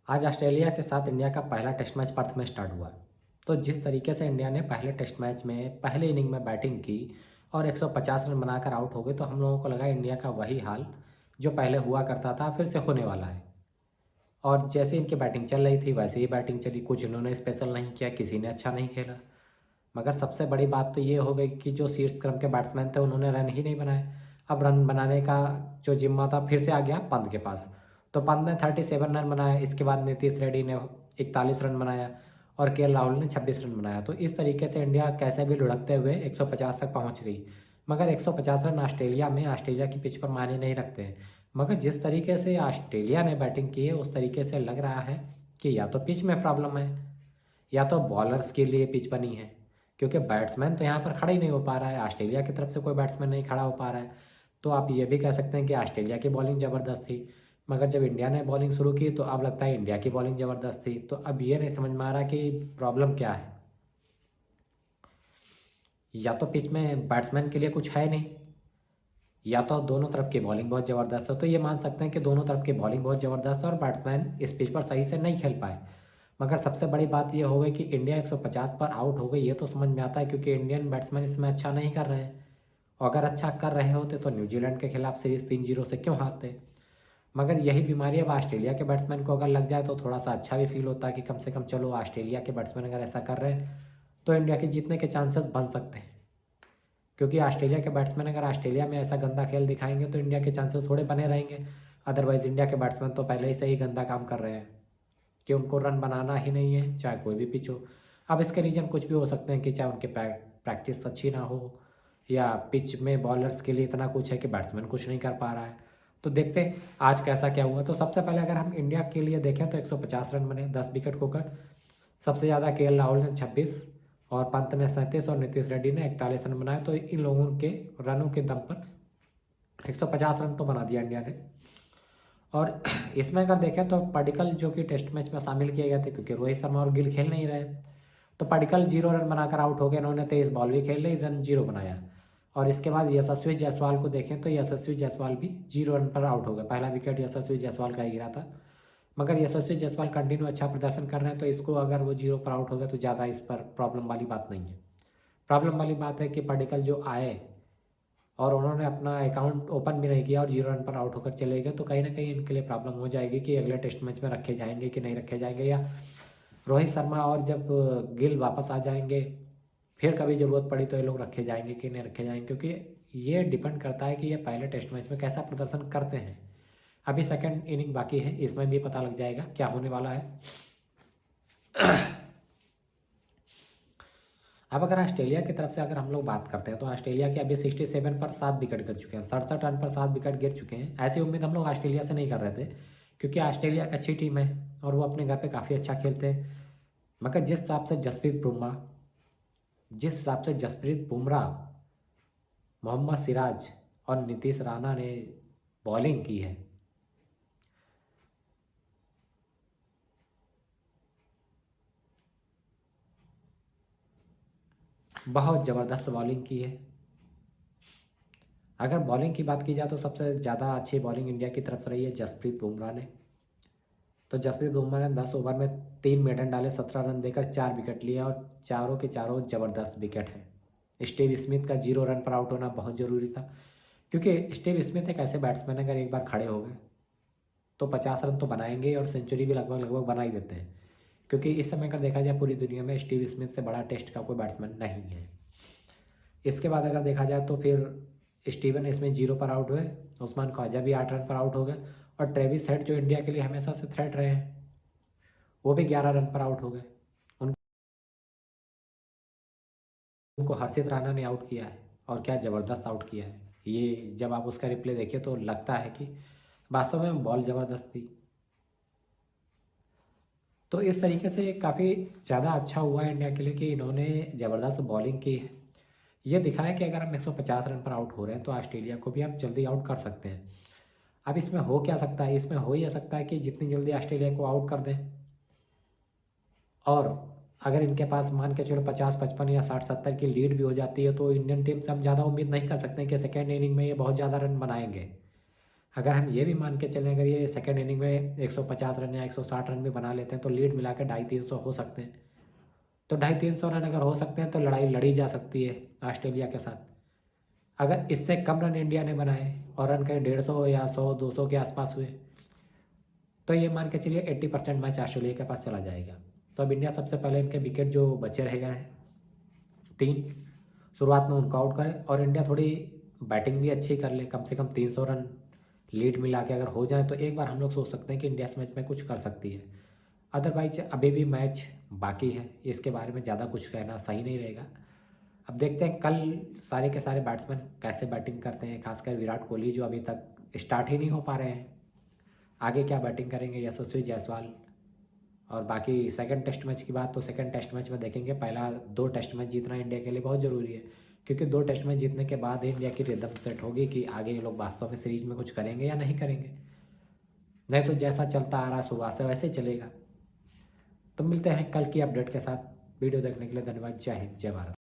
आज ऑस्ट्रेलिया के साथ इंडिया का पहला टेस्ट मैच पर्थ में स्टार्ट हुआ। तो जिस तरीके से इंडिया ने पहले टेस्ट मैच में पहले इनिंग में बैटिंग की और 150 रन बनाकर आउट हो गए, तो हम लोगों को लगा इंडिया का वही हाल जो पहले हुआ करता था फिर से होने वाला है। और जैसे इनकी बैटिंग चल रही थी वैसे ही बैटिंग चली, कुछ इन्होंने स्पेशल नहीं किया, किसी ने अच्छा नहीं खेला। मगर सबसे बड़ी बात तो ये हो गई कि जो शीर्ष क्रम के बैट्समैन थे उन्होंने रन ही नहीं बनाए। अब रन बनाने का जो जिम्मा था फिर से आ गया पंत के पास। तो पंत ने 37 रन बनाया, इसके बाद नीतीश रेड्डी ने 41 रन बनाया और के राहुल ने 26 रन बनाया। तो इस तरीके से इंडिया कैसे भी लुढ़कते हुए 150 तक पहुंच गई। मगर 150 रन ऑस्ट्रेलिया में ऑस्ट्रेलिया की पिच पर मायने नहीं रखते हैं। मगर जिस तरीके से ऑस्ट्रेलिया ने बैटिंग की है उस तरीके से लग रहा है कि या तो पिच में प्रॉब्लम है या तो बॉलर्स के लिए पिच बनी है, क्योंकि बैट्समैन तो यहाँ पर खड़ा ही नहीं हो पा रहा है। ऑस्ट्रेलिया की तरफ से कोई बैट्समैन नहीं खड़ा हो पा रहा है। तो आप ये भी कह सकते हैं कि ऑस्ट्रेलिया की बॉलिंग ज़बरदस्त थी, मगर जब इंडिया ने बॉलिंग शुरू की तो अब लगता है इंडिया की बॉलिंग ज़बरदस्त थी। तो अब ये नहीं समझ में आ रहा कि प्रॉब्लम क्या है। या तो पिच में बैट्समैन के लिए कुछ है नहीं, या तो दोनों तरफ की बॉलिंग बहुत ज़बरदस्त है। तो ये मान सकते हैं कि दोनों तरफ की बॉलिंग बहुत ज़बरदस्त है और बैट्समैन इस पिच पर सही से नहीं खेल पाए। मगर सबसे बड़ी बात ये हो गई कि इंडिया 150 पर आउट हो गई। ये तो समझ में आता है क्योंकि इंडियन बैट्समैन इसमें अच्छा नहीं कर रहे हैं। और अगर अच्छा कर रहे होते तो न्यूजीलैंड के खिलाफ सीरीज़ 3-0 से क्यों हारते। मगर यही बीमारी अब ऑस्ट्रेलिया के बैट्समैन को अगर लग जाए तो थोड़ा सा अच्छा भी फील होता है कि कम से कम चलो ऑस्ट्रेलिया के बैट्समैन अगर ऐसा कर रहे हैं तो इंडिया के जीतने के चांसेस बन सकते हैं। क्योंकि ऑस्ट्रेलिया के बैट्समैन अगर ऑस्ट्रेलिया में ऐसा गंदा खेल दिखाएंगे तो इंडिया के चांसेस थोड़े बने रहेंगे। अदरवाइज़ इंडिया के बैट्समैन तो पहले ही से ही गंदा काम कर रहे हैं कि उनको रन बनाना ही नहीं है, चाहे कोई भी पिच हो। अब इसके रीज़न कुछ भी हो सकते हैं कि चाहे उनकी प्रैक्टिस अच्छी ना हो या पिच में बॉलर्स के लिए इतना कुछ है कि बैट्समैन कुछ नहीं कर पा रहा है। तो देखते हैं आज कैसा क्या हुआ। तो सबसे पहले अगर हम इंडिया के लिए देखें तो 150 रन बने 10 विकेट खोकर। सबसे ज़्यादा के राहुल ने 26 और पंत ने 37 और नीतीश रेड्डी ने 41 रन बनाए। तो इन लोगों के रनों के दम पर 150 रन तो बना दिया इंडिया ने। और इसमें अगर देखें तो पडिक्कल जो कि टेस्ट मैच में शामिल किए गए थे, क्योंकि रोहित शर्मा और गिल खेल नहीं रहे, तो पडिक्कल 0 रन बनाकर आउट हो गए। इन्होंने 23 बॉल भी खेल ली, रन 0 बनाया। और इसके बाद यशस्वी जायसवाल को देखें तो यशस्वी जायसवाल भी 0 रन पर आउट हो गए। पहला विकेट यशस्वी जायसवाल का ही गिरा था। मगर यशस्वी जायसवाल कंटिन्यू अच्छा प्रदर्शन कर रहे हैं, तो इसको अगर वो 0 पर आउट हो गए तो ज़्यादा इस पर प्रॉब्लम वाली बात नहीं है। प्रॉब्लम वाली बात है कि पडिक्कल जो आए और उन्होंने अपना अकाउंट ओपन भी नहीं किया और 0 रन पर आउट होकर चले गए, तो कहीं ना कहीं इनके लिए प्रॉब्लम हो जाएगी कि अगले टेस्ट मैच में रखे जाएंगे कि नहीं रखे जाएंगे, या रोहित शर्मा और जब गिल वापस आ जाएंगे फिर कभी ज़रूरत पड़ी तो ये लोग रखे जाएंगे कि नहीं रखे जाएंगे। क्योंकि ये डिपेंड करता है कि ये पहले टेस्ट मैच में कैसा प्रदर्शन करते हैं। अभी सेकंड इनिंग बाकी है, इसमें भी पता लग जाएगा क्या होने वाला है। अब अगर ऑस्ट्रेलिया की तरफ से अगर हम लोग बात करते हैं तो ऑस्ट्रेलिया के अभी 67 पर 7 विकेट गिर चुके हैं, 67 रन पर 7 विकेट गिर चुके हैं। ऐसी उम्मीद हम लोग ऑस्ट्रेलिया से नहीं कर रहे थे, क्योंकि ऑस्ट्रेलिया एक अच्छी टीम है और वो अपने घर पे काफ़ी अच्छा खेलते हैं। मगर जिस हिसाब से जसप्रीत बुमराह, मोहम्मद सिराज और नीतीश राणा ने बॉलिंग की है, बहुत ज़बरदस्त बॉलिंग की है। अगर बॉलिंग की बात की जाए तो सबसे ज़्यादा अच्छी बॉलिंग इंडिया की तरफ से रही है जसप्रीत बुमराह ने। तो जसप्रीत बुमराह ने 10 ओवर में 3 मेडन डाले, 17 रन देकर 4 विकेट लिए और चारों के चारों ज़बरदस्त विकेट हैं। स्टीव स्मिथ का 0 रन पर आउट होना बहुत ज़रूरी था, क्योंकि स्टीव स्मिथ एक ऐसे बैट्समैन अगर एक बार खड़े हो गए तो 50 रन तो बनाएंगे और सेंचुरी भी लगभग लगभग बना ही देते हैं। क्योंकि इस समय अगर देखा जाए पूरी दुनिया में स्टीव स्मिथ से बड़ा टेस्ट का कोई बैट्समैन नहीं है। इसके बाद अगर देखा जाए तो फिर स्टीवन इसमें 0 पर आउट हुए, उस्मान ख्वाजा भी 8 रन पर आउट हो गए और ट्रेविस हेड जो इंडिया के लिए हमेशा से थ्रेट रहे हैं वो भी 11 रन पर आउट हो गए। उनको हर्षित राणा ने आउट किया है और क्या ज़बरदस्त आउट किया है। ये जब आप उसका रिप्ले देखिए तो लगता है कि वास्तव में बॉल ज़बरदस्त थी। तो इस तरीके से काफ़ी ज़्यादा अच्छा हुआ है इंडिया के लिए कि इन्होंने ज़बरदस्त बॉलिंग की है। ये दिखाया कि अगर हम 150 रन पर आउट हो रहे हैं तो ऑस्ट्रेलिया को भी हम जल्दी आउट कर सकते हैं। अब इसमें हो क्या सकता है, इसमें हो यह सकता है कि जितनी जल्दी ऑस्ट्रेलिया को आउट कर दें, और अगर इनके पास मान के चलो 50-55 या 60-70 की लीड भी हो जाती है तो इंडियन टीम से हम ज़्यादा उम्मीद नहीं कर सकते हैं कि सेकेंड इनिंग में ये बहुत ज़्यादा रन बनाएंगे। अगर हम ये भी मान के चलें, अगर ये सेकेंड इनिंग में 150 रन या 160 रन भी बना लेते हैं तो लीड मिला के 250-300 हो सकते हैं। तो 250-300 रन अगर हो सकते हैं तो लड़ाई लड़ी जा सकती है ऑस्ट्रेलिया के साथ। अगर इससे कम रन इंडिया ने बनाए और रन कहीं 150 या 100-200 के आसपास हुए तो ये मान के चलिए 80% मैच ऑस्ट्रेलिया के पास चला जाएगा। तो अब इंडिया सबसे पहले इनके विकेट जो बचे रह गए हैं 3, शुरुआत में उनको आउट करें और इंडिया थोड़ी बैटिंग भी अच्छी कर ले, कम से कम 300 रन लीड मिला के अगर हो जाए तो एक बार हम लोग सोच सकते हैं कि इंडिया इस मैच में कुछ कर सकती है। अदरवाइज अभी भी मैच बाकी है, इसके बारे में ज़्यादा कुछ कहना सही नहीं रहेगा। अब देखते हैं कल सारे के सारे बैट्समैन कैसे बैटिंग करते हैं, खासकर विराट कोहली जो अभी तक स्टार्ट ही नहीं हो पा रहे हैं। आगे क्या बैटिंग करेंगे यशस्वी जायसवाल। और बाकी सेकंड टेस्ट मैच की बात तो सेकंड टेस्ट मैच में देखेंगे, पहला 2 टेस्ट मैच जीतना इंडिया के लिए बहुत ज़रूरी है, क्योंकि 2 टेस्ट मैच जीतने के बाद ही इंडिया की रिदम सेट होगी कि आगे ये लोग वास्तव में सीरीज में कुछ करेंगे या नहीं करेंगे। नहीं तो जैसा चलता आ रहा है शुरुआत से वैसे ही चलेगा। तो मिलते हैं कल की अपडेट के साथ। वीडियो देखने के लिए धन्यवाद। जय हिंद, जय भारत।